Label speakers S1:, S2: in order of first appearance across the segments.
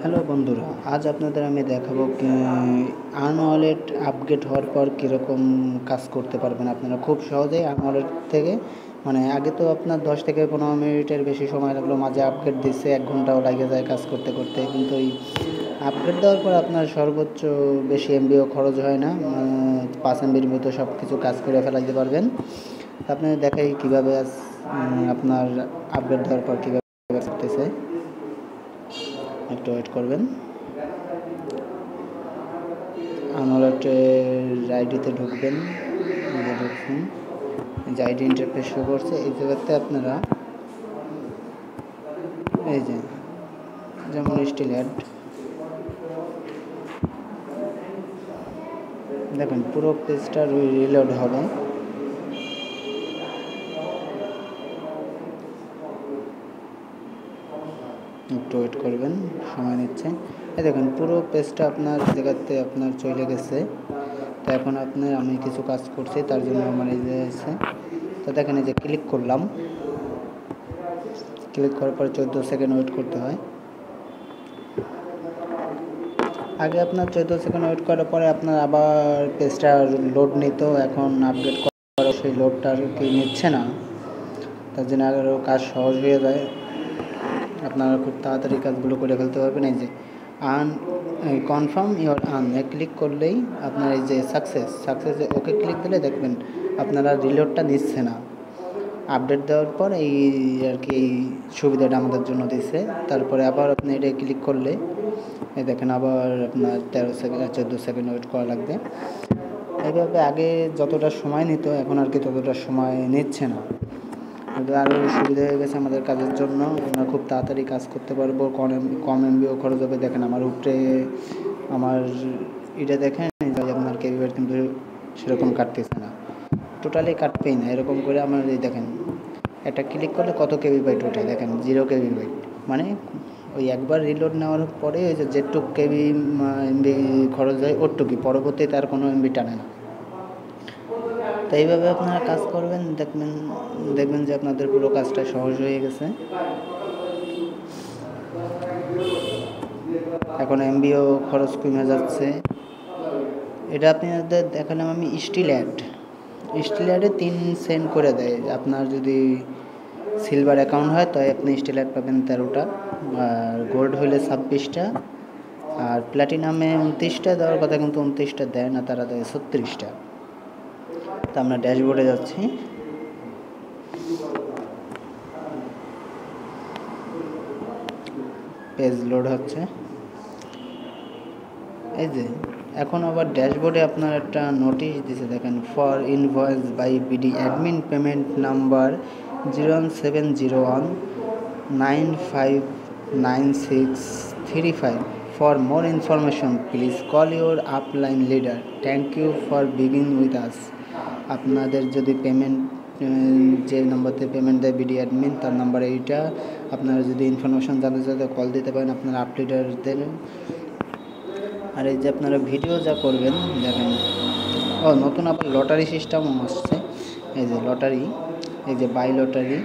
S1: Hello বন্ধুরা, আজ আপনাদের আমি দেখাবো আনওয়ালেট আপগ্রেড হওয়ার পর কীরকম কাজ করতে পারবেন আপনারা খুব সহজেই আনওয়ালেট থেকে। মানে আগে তো আপনার 10 থেকে 15 মিনিটের বেশি সময় লাগলো, মাঝে আপগ্রেড দিচ্ছে 1 ঘন্টাও লাগে যায় কাজ করতে করতে। কিন্তু এই আপগ্রেড দেওয়ার পর আপনার সর্বোচ্চ বেশি এমবিও খরচ হয় না, 5 এমবির মতো সব কিছু কাজ করে ফেলাইতে পারবেন। আপনাদের দেখাই কীভাবে আপনার আপগ্রেড দেওয়ার পর কীভাবে করতেছে। একটু ওয়েট করবেন। আনওয়ালেটের আইডিতে ঢুকবেন, ঢুকবেন যে আইডি ইন্টারফেস শো করছে। এই জায়গাতে আপনারা এই যে যেমন স্টিল অ্যাড দেখেন, পুরো পেজটা রিলোড হবে। একটু ওয়েট করবেন, সময় নিচ্ছে। এই দেখেন পুরো পেজটা আপনার জায়গাতে আপনার চলে গেছে। তো এখন আমি কিছু কাজ করছি, তার জন্য আমার এই যে আছে। তো দেখেন এই যে ক্লিক করলাম, ক্লিক করার পর 14 সেকেন্ড ওয়েট করতে হয়। আগে আপনার 14 সেকেন্ড ওয়েট করার পরে আপনার আবার পেজটা লোড নিত। এখন আপডেট করার সেই লোডটা আর কি নিচ্ছে না, তার জন্য আরও কাজ সহজ হয়ে যায়। আপনারা খুব তাড়াতাড়ি কাজগুলো করে ফেলতে পারবেন। এই যে কনফার্ম ইওর ক্লিক করলেই আপনার এই যে সাকসেসে ওকে ক্লিক দিলে দেখবেন আপনারা রিলোডটা নিচ্ছে না। আপডেট দেওয়ার পর এই আর কি এই সুবিধাটা আমাদের জন্য দিচ্ছে। তারপরে আবার আপনি এটা ক্লিক করলে এই দেখেন আবার আপনার 14 সেকেন্ড ওয়েট করা লাগবে। এইভাবে আগে যতটা সময় নিত এখন আর কি ততটা সময় নিচ্ছে না। আরও সুবিধা হয়ে গেছে আমাদের কাজের জন্য। আমরা খুব তাড়াতাড়ি কাজ করতে পারবো, কম এমবিও খরচ হবে। দেখেন আমার উপরে আমার এটা দেখেন আপনার কেবিবাইট কিন্তু সেরকম কাটতেছে না, টোটালি কাটবেই না। এরকম করে আমার এই দেখেন একটা ক্লিক করলে কত কেবিবাইট ওঠে, দেখেন 0 কেবিবাইট। মানে ওই একবার রিলোড নেওয়ার পরে ওই যে যেটুক কেবি এমবি খরচ হয় ওটুকুই, পরবর্তীতে আর কোনো এমবি টানে না। তো এইভাবে আপনারা কাজ করবেন, দেখবেন যে আপনাদের পুরো কাজটা সহজ হয়ে গেছে। এখন এমবিও খরচ কমে যাচ্ছে। এটা আপনাদের দেখালাম আমি স্টিল অ্যাডে 3 সেন্ট করে দেয়। আপনার যদি সিলভার অ্যাকাউন্ট হয় তাই আপনি স্টিল অ্যাড পাবেন 13টা, আর গোল্ড হলে 26টা, আর প্ল্যাটিনামে 29টা দেওয়ার কথা, কিন্তু 29টা দেয় না, তারা দেয় 36টা। তো আমরা ড্যাশবোর্ডে যাচ্ছি। পেজ লোড হচ্ছে। এই যে এখন আবার ড্যাশবোর্ডে আপনার একটা নোটিশ দিছে, দেখেন for invoice by BD admin payment number 01701959635। For more information please call your upline leader. Thank you for বিগিং উইথ আস। আপনাদের যদি পেমেন্ট যে নাম্বারতে পেমেন্ট দেয় বিডি অ্যাডমিন, তার নাম্বার এইটা। আপনারা যদি ইনফরমেশন জানতে চাইলে কল দিতে পারেন আপনারা আপলিডারদের। আর এই যে আপনারা ভিডিও যা করবেন দেখেন, নতুন আবার লটারি সিস্টেম আসছে। এই যে লটারি, এই যে বাই লটারি,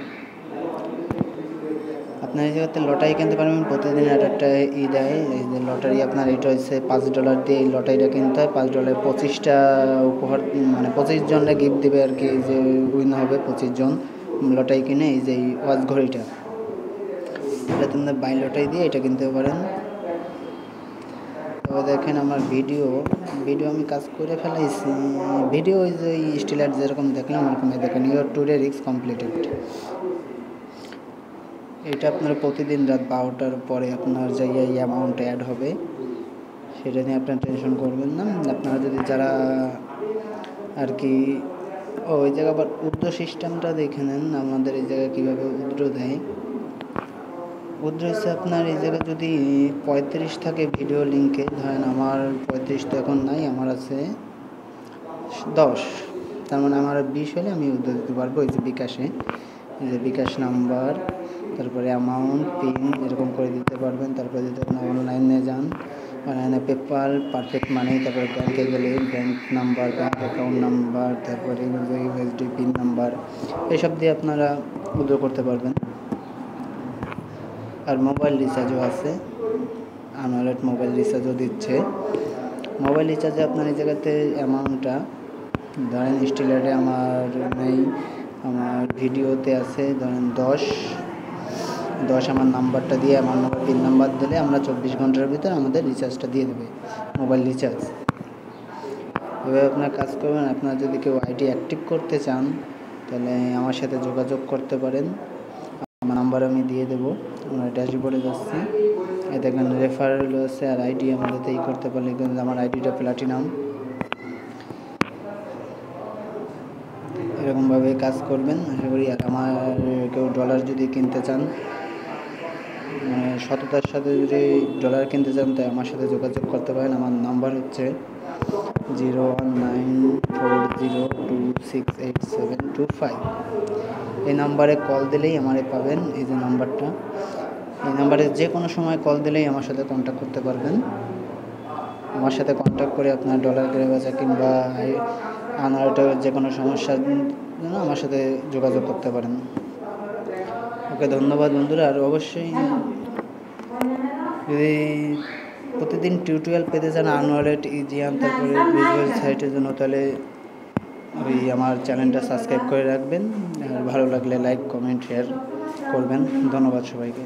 S1: আপনার এই জায়গাতে লটারি কিনতে পারবেন। প্রতিদিন একটা দেয়। এই যে লটারি আপনার এটা হচ্ছে $5 দিয়ে এই লটারিটা কিনতে হয়। $5 25টা উপহার, মানে 25 জনরা গিফট দেবে আর কি। এই যে উইন হবে 25 জন লটারি কিনে। এই যে ওয়াচ ঘড়িটা, এটা তোমাদের বাই লটারি দিয়ে এটা কিনতে পারেন। তো দেখেন আমার ভিডিও আমি কাজ করে ফেলাইছি। ভিডিও ওই যে স্টিল অ্যাড যেরকম দেখলাম ওরকম দেখেন ইউর টুডে রিস্ক কমপ্লিটেড। এটা আপনার প্রতিদিন রাত 12টার পরে আপনার যাইয়া এই অ্যামাউন্ট অ্যাড হবে, সেটা নিয়ে আপনার টেনশন করবেন না। আপনারা যদি যারা আর কি ওই জায়গায় আবার উইথড্র সিস্টেমটা দেখে নেন, আমাদের এই জায়গায় কীভাবে উইথড্র দেয়। উইথড্র হচ্ছে আপনার এই জায়গায় যদি 35 থাকে ভিডিও লিঙ্কে, ধরেন আমার 35 তো এখন নাই, আমার আছে 10, তার মানে আমার 20 হলে আমি উইথড্র দিতে পারবো। এই যে বিকাশে, এই যে বিকাশ নাম্বার, তারপরে অ্যামাউন্ট, পিন এরকম করে দিতে পারবেন। তারপরে যদি আপনার অনলাইনে যান, অনলাইনে পেপাল, পারফেক্ট মানি, তারপরে ব্যাংকে গেলে bank number, bank account number, তারপরে ইউএসডি পিন নাম্বার, এসব দিয়ে আপনারা উইথড্র করতে পারবেন। আর মোবাইল রিচার্জও আছে, আনওয়ালেট মোবাইল রিচার্জও দিচ্ছে। মোবাইল রিচার্জে আপনার এই জায়গাতে অ্যামাউন্টটা ধরেন স্টিলারে আমার নেই, আমার ভিডিওতে আছে ধরেন 10 আমার নাম্বারটা দিয়ে আমার পিন নাম্বার দিলে আমরা 24 ঘন্টার ভিতরে আমাদের রিচার্জটা দিয়ে দেবে, মোবাইল রিচার্জ। এভাবে আপনার কাজ করবেন। আপনার যদি কেউ আইডি অ্যাক্টিভ করতে চান তাহলে আমার সাথে যোগাযোগ করতে পারেন, আমার নাম্বার আমি দিয়ে দেবো। আমরা ড্যাশবোর্ডে যাচ্ছি, এ দেখেন রেফারেল আছে আর আইডি আমাদের এই করতে পারলে, কিন্তু আমার আইডিটা প্ল্যাটিনাম। এরকমভাবে কাজ করবেন আশা করি। আর আমার কেউ ডলার যদি কিনতে চান, মানে সততার সাথে যদি ডলার কিনতে চান তাই আমার সাথে যোগাযোগ করতে পারেন। আমার নাম্বার হচ্ছে 01940268725। এই নাম্বারে কল দিলেই আমারে পাবেন। এই যে নাম্বারটা, এই নাম্বারে যে কোনো সময় কল দিলেই আমার সাথে কন্ট্যাক্ট করতে পারবেন। আমার সাথে কন্ট্যাক্ট করে আপনার ডলার কেনা বেচা কিংবা আনওয়ালেটের যে কোনো সমস্যার জন্য আমার সাথে যোগাযোগ করতে পারেন। ওকে, ধন্যবাদ বন্ধুরা। আর অবশ্যই যদি প্রতিদিন টিউটোরিয়াল পেতে চান আনওয়ালেট, ইজিয়ান, তারপরে ভিজুয়াল সাইটের জন্য, তাহলে ওই আমার চ্যানেলটা সাবস্ক্রাইব করে রাখবেন। আর ভালো লাগলে লাইক, কমেন্ট, শেয়ার করবেন। ধন্যবাদ সবাইকে।